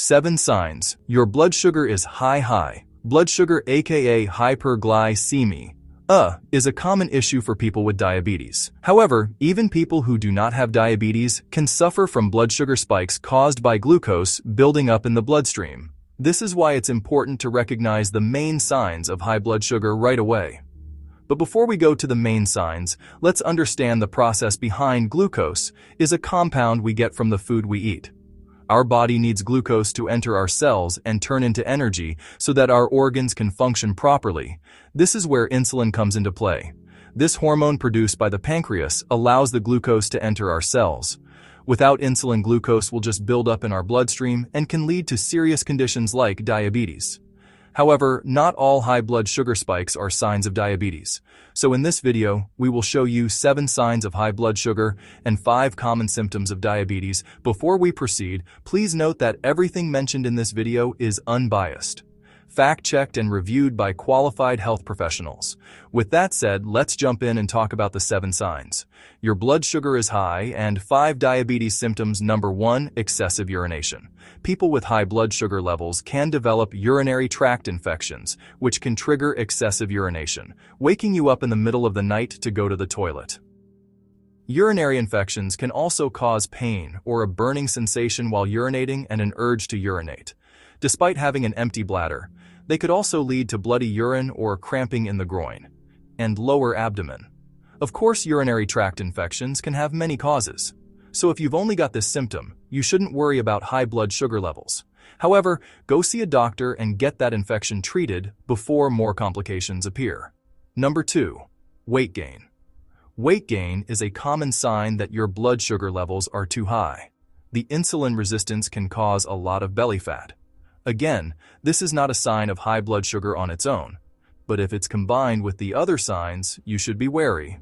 7 signs your blood sugar is high. Blood sugar, aka hyperglycemia, is a common issue for people with diabetes. However, even people who do not have diabetes can suffer from blood sugar spikes caused by glucose building up in the bloodstream. This is why it's important to recognize the main signs of high blood sugar right away. But before we go to the main signs, let's understand the process behind glucose is a compound we get from the food we eat. Our body needs glucose to enter our cells and turn into energy so that our organs can function properly. This is where insulin comes into play. This hormone produced by the pancreas allows the glucose to enter our cells. Without insulin, glucose will just build up in our bloodstream and can lead to serious conditions like diabetes. However, not all high blood sugar spikes are signs of diabetes. So in this video, we will show you 7 signs of high blood sugar and 5 common symptoms of diabetes. Before we proceed, please note that everything mentioned in this video is unbiased, fact-checked and reviewed by qualified health professionals. With that said, let's jump in and talk about the 7 signs. Your blood sugar is high and 5 diabetes symptoms. Number 1, excessive urination. People with high blood sugar levels can develop urinary tract infections, which can trigger excessive urination, waking you up in the middle of the night to go to the toilet. Urinary infections can also cause pain or a burning sensation while urinating and an urge to urinate. Despite having an empty bladder, they could also lead to bloody urine or cramping in the groin and lower abdomen. Of course, urinary tract infections can have many causes. So if you've only got this symptom, you shouldn't worry about high blood sugar levels. However, go see a doctor and get that infection treated before more complications appear. Number 2, weight gain. Weight gain is a common sign that your blood sugar levels are too high. The insulin resistance can cause a lot of belly fat. Again, this is not a sign of high blood sugar on its own, but if it's combined with the other signs, you should be wary.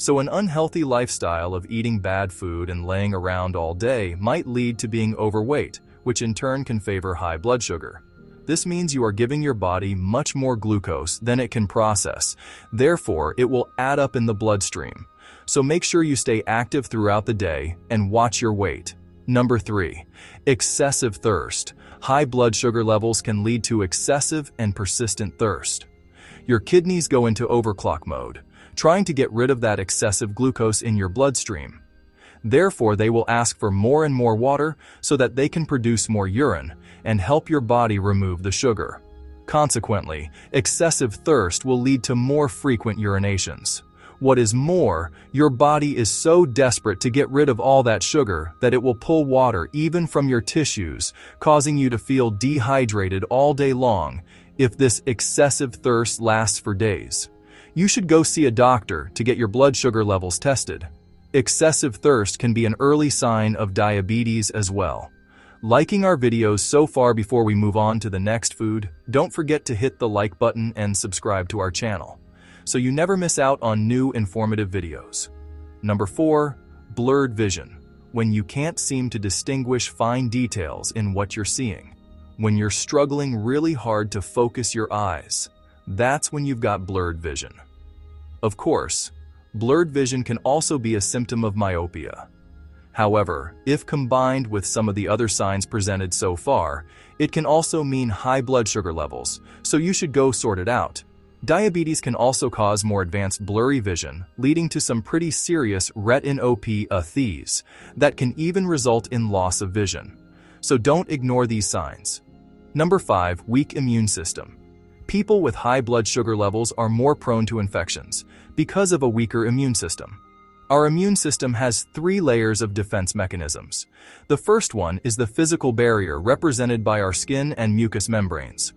So an unhealthy lifestyle of eating bad food and laying around all day might lead to being overweight, which in turn can favor high blood sugar. This means you are giving your body much more glucose than it can process. Therefore, it will add up in the bloodstream. So make sure you stay active throughout the day and watch your weight. Number 3, excessive thirst. High blood sugar levels can lead to excessive and persistent thirst. Your kidneys go into overclock mode, trying to get rid of that excessive glucose in your bloodstream. Therefore, they will ask for more and more water so that they can produce more urine and help your body remove the sugar. Consequently, excessive thirst will lead to more frequent urinations. What is more, your body is so desperate to get rid of all that sugar that it will pull water even from your tissues, causing you to feel dehydrated all day long. If this excessive thirst lasts for days, you should go see a doctor to get your blood sugar levels tested. Excessive thirst can be an early sign of diabetes as well. Liking our videos so far before we move on to the next food, don't forget to hit the like button and subscribe to our channel, so you never miss out on new informative videos. Number 4, blurred vision. When you can't seem to distinguish fine details in what you're seeing. When you're struggling really hard to focus your eyes, that's when you've got blurred vision. Of course, blurred vision can also be a symptom of myopia. However, if combined with some of the other signs presented so far, it can also mean high blood sugar levels, so you should go sort it out. Diabetes can also cause more advanced blurry vision, leading to some pretty serious retinopathies that can even result in loss of vision. So don't ignore these signs. Number 5, weak immune system. People with high blood sugar levels are more prone to infections because of a weaker immune system. Our immune system has 3 layers of defense mechanisms. The first one is the physical barrier represented by our skin and mucous membranes.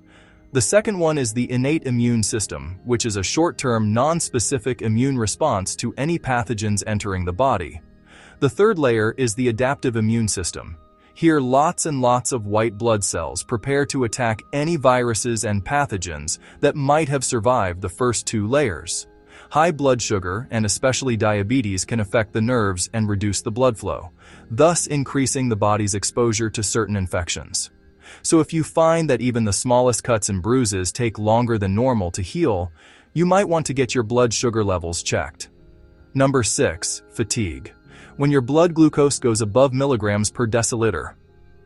The second one is the innate immune system, which is a short-term, non-specific immune response to any pathogens entering the body. The third layer is the adaptive immune system. Here, lots and lots of white blood cells prepare to attack any viruses and pathogens that might have survived the first 2 layers. High blood sugar, and especially diabetes, can affect the nerves and reduce the blood flow, thus increasing the body's exposure to certain infections. So if you find that even the smallest cuts and bruises take longer than normal to heal, you might want to get your blood sugar levels checked. Number 6, fatigue. When your blood glucose goes above milligrams per deciliter,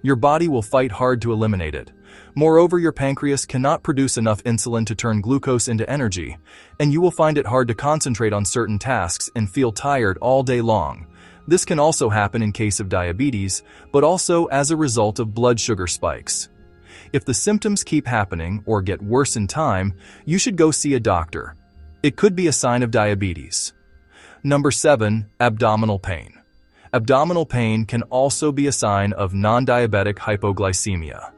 Your body will fight hard to eliminate it. Moreover, your pancreas cannot produce enough insulin to turn glucose into energy, and you will find it hard to concentrate on certain tasks and feel tired all day long. This can also happen in case of diabetes, but also as a result of blood sugar spikes. If the symptoms keep happening or get worse in time, you should go see a doctor. It could be a sign of diabetes. Number 7. Abdominal pain. Abdominal pain can also be a sign of non-diabetic hypoglycemia.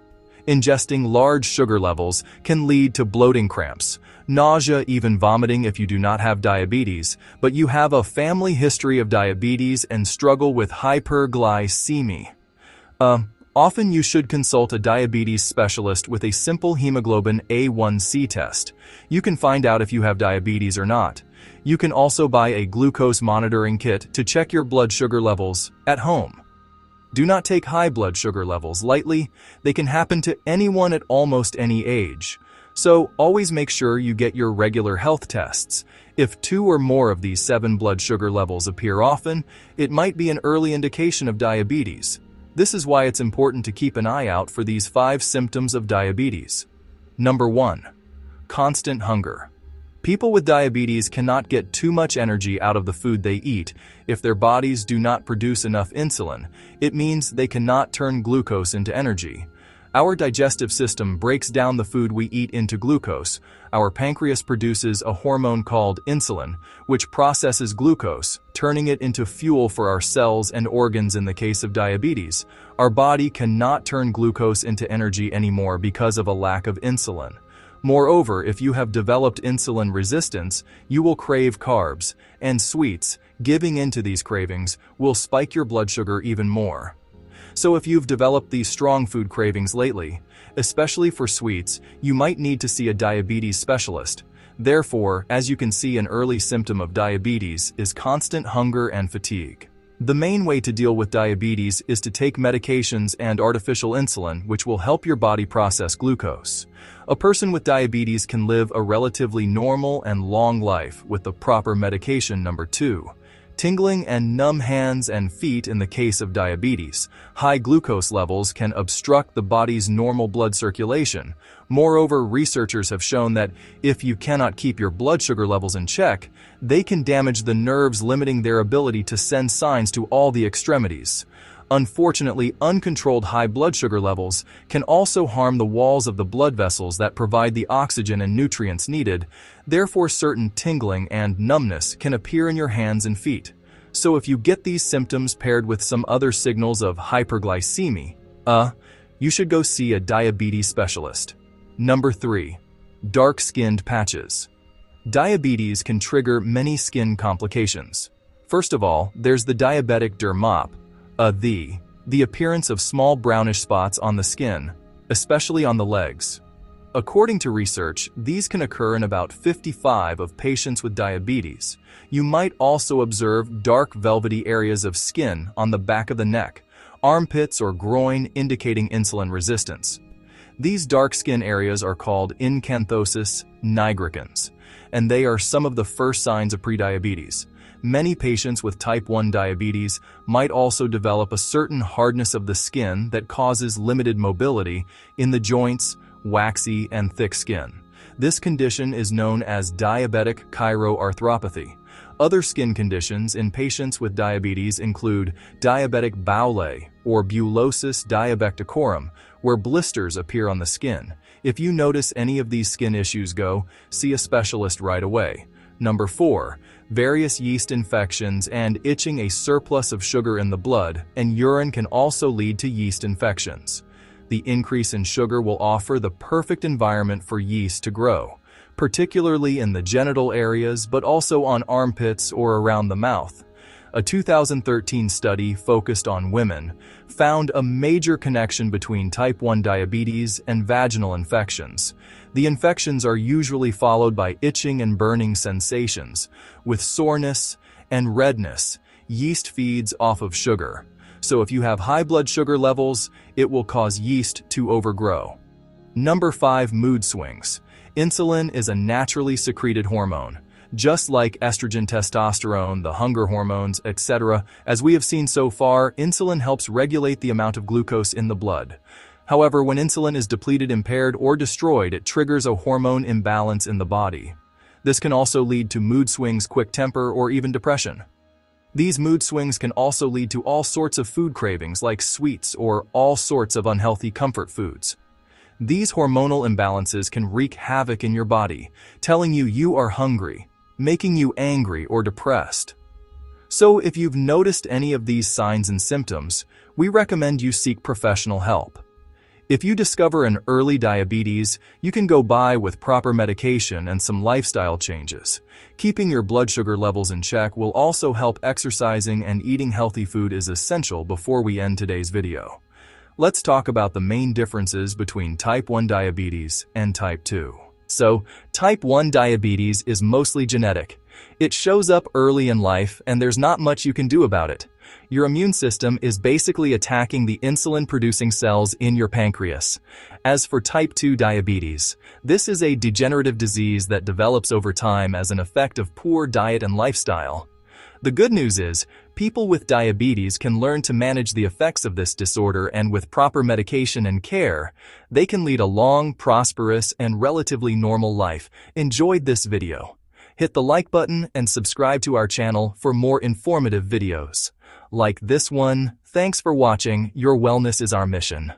Ingesting large sugar levels can lead to bloating cramps, nausea, even vomiting if you do not have diabetes, but you have a family history of diabetes and struggle with hyperglycemia. Often you should consult a diabetes specialist with a simple hemoglobin A1C test. You can find out if you have diabetes or not. You can also buy a glucose monitoring kit to check your blood sugar levels at home. Do not take high blood sugar levels lightly. They can happen to anyone at almost any age. So always make sure you get your regular health tests. If 2 or more of these 7 blood sugar levels appear often, it might be an early indication of diabetes. This is why it's important to keep an eye out for these 5 symptoms of diabetes. Number 1. Constant hunger. People with diabetes cannot get too much energy out of the food they eat. If their bodies do not produce enough insulin, it means they cannot turn glucose into energy. Our digestive system breaks down the food we eat into glucose. Our pancreas produces a hormone called insulin, which processes glucose, turning it into fuel for our cells and organs. In the case of diabetes, our body cannot turn glucose into energy anymore because of a lack of insulin. Moreover, if you have developed insulin resistance, you will crave carbs and sweets. Giving in to these cravings will spike your blood sugar even more. So if you've developed these strong food cravings lately, especially for sweets, you might need to see a diabetes specialist. Therefore, as you can see, an early symptom of diabetes is constant hunger and fatigue. The main way to deal with diabetes is to take medications and artificial insulin, which will help your body process glucose. A person with diabetes can live a relatively normal and long life with the proper medication. Number 2. Tingling and numb hands and feet. In the case of diabetes, high glucose levels can obstruct the body's normal blood circulation. Moreover, researchers have shown that if you cannot keep your blood sugar levels in check, they can damage the nerves, limiting their ability to send signs to all the extremities. Unfortunately, uncontrolled high blood sugar levels can also harm the walls of the blood vessels that provide the oxygen and nutrients needed. Therefore, certain tingling and numbness can appear in your hands and feet. So if you get these symptoms paired with some other signals of hyperglycemia, you should go see a diabetes specialist. Number 3. Dark-skinned patches. Diabetes can trigger many skin complications. First of all, there's the diabetic dermop, the appearance of small brownish spots on the skin, especially on the legs. According to research, these can occur in about 55% of patients with diabetes. You might also observe dark velvety areas of skin on the back of the neck, armpits, or groin, indicating insulin resistance. These dark skin areas are called acanthosis nigricans, and they are some of the first signs of prediabetes. Many patients with type 1 diabetes might also develop a certain hardness of the skin that causes limited mobility in the joints, waxy and thick skin. This condition is known as diabetic chondroarthropathy. Other skin conditions in patients with diabetes include diabetic bowel or bullosis diabetic, where blisters appear on the skin. If you notice any of these skin issues, go see a specialist right away. Number 4. Various yeast infections and itching. A surplus of sugar in the blood and urine can also lead to yeast infections. The increase in sugar will offer the perfect environment for yeast to grow, particularly in the genital areas, but also on armpits or around the mouth. A 2013 study focused on women found a major connection between type 1 diabetes and vaginal infections. The infections are usually followed by itching and burning sensations, with soreness and redness. Yeast feeds off of sugar, so if you have high blood sugar levels, it will cause yeast to overgrow. Number 5. Mood swings. Insulin is a naturally secreted hormone. Just like estrogen, testosterone, the hunger hormones, etc., as we have seen so far, insulin helps regulate the amount of glucose in the blood. However, when insulin is depleted, impaired, or destroyed, it triggers a hormone imbalance in the body. This can also lead to mood swings, quick temper, or even depression. These mood swings can also lead to all sorts of food cravings like sweets or all sorts of unhealthy comfort foods. These hormonal imbalances can wreak havoc in your body, telling you are hungry, making you angry or depressed. So if you've noticed any of these signs and symptoms, we recommend you seek professional help. If you discover an early diabetes, you can go by with proper medication and some lifestyle changes. Keeping your blood sugar levels in check will also help. Exercising and eating healthy food is essential. Before we end today's video, let's talk about the main differences between type 1 diabetes and type 2. So, type 1 diabetes is mostly genetic. It shows up early in life and there's not much you can do about it. Your immune system is basically attacking the insulin-producing cells in your pancreas. As for type 2 diabetes, this is a degenerative disease that develops over time as an effect of poor diet and lifestyle. The good news is, people with diabetes can learn to manage the effects of this disorder, and with proper medication and care, they can lead a long, prosperous, and relatively normal life. Enjoyed this video? Hit the like button and subscribe to our channel for more informative videos like this one. Thanks for watching. Your wellness is our mission.